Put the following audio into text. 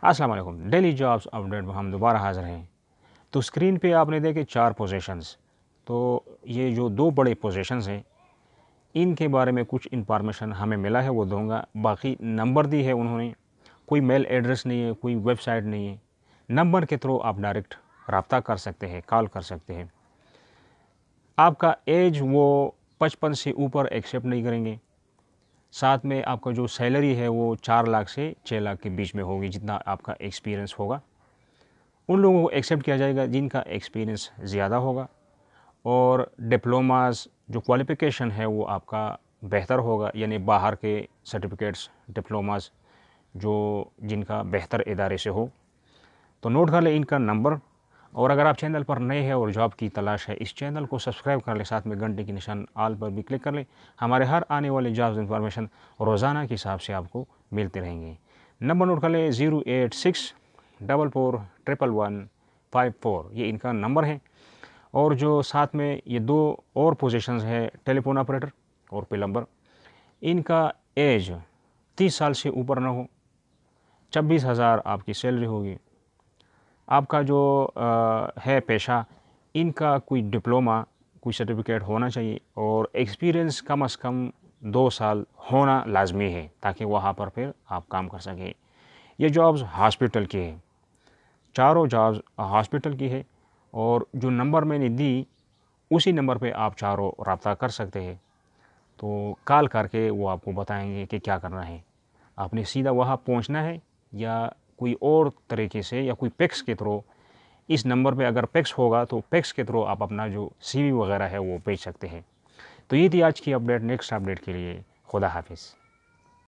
अस्सलाम वालेकुम। Daily jobs update में हम दोबारा हाज़िर हैं। तो स्क्रीन पे आपने देखे 4 पोजीशंस। तो ये जो 2 बड़े पोजीशंस हैं, इनके बारे में कुछ इन्फॉर्मेशन हमें मिला है वो दूँगा। बाकी नंबर दी है उन्होंने, कोई मेल एड्रेस नहीं है, कोई वेबसाइट नहीं है। नंबर के थ्रू आप डायरेक्ट रब्ता कर सकते हैं, कॉल कर सकते हैं। आपका एज वो 55 से ऊपर एक्सेप्ट नहीं करेंगे। साथ में आपका जो सैलरी है वो 4 लाख से 6 लाख के बीच में होगी, जितना आपका एक्सपीरियंस होगा। उन लोगों को एक्सेप्ट किया जाएगा जिनका एक्सपीरियंस ज़्यादा होगा और डिप्लोमास जो क्वालिफ़िकेशन है वो आपका बेहतर होगा, यानी बाहर के सर्टिफिकेट्स डिप्लोमास जो जिनका बेहतर इदारे से हो। तो नोट कर ले इनका नंबर। और अगर आप चैनल पर नए हैं और जॉब की तलाश है, इस चैनल को सब्सक्राइब कर ले, साथ में घंटे की निशान आल पर भी क्लिक कर ले। हमारे हर आने वाले जॉब्स इंफॉर्मेशन रोज़ाना के हिसाब से आपको मिलते रहेंगे। नंबर नोट कर ले 086441154, ये इनका नंबर है। और जो साथ में ये 2 और पोजीशंस है, टेलीफोन ऑपरेटर और प्लम्बर। इनका एज 30 साल से ऊपर ना हो। 26,000 आपकी सैलरी होगी। आपका जो है पेशा, इनका कोई डिप्लोमा, कोई सर्टिफिकेट होना चाहिए और एक्सपीरियंस कम से कम 2 साल होना लाजमी है, ताकि वहाँ पर फिर आप काम कर सकें। ये जॉब्स हॉस्पिटल की है, चारों जॉब्स हॉस्पिटल की है। और जो नंबर मैंने दी, उसी नंबर पे आप चारों रब्ता कर सकते हैं। तो कॉल करके वो आपको बताएंगे कि क्या करना है। आपने सीधा वहाँ पहुँचना है या कोई और तरीके से या कोई पैक्स के थ्रू। इस नंबर पे अगर पैक्स होगा तो पैक्स के थ्रू आप अपना जो सीवी वगैरह है वो भेज सकते हैं। तो ये थी आज की अपडेट। नेक्स्ट अपडेट के लिए खुदा हाफिज़।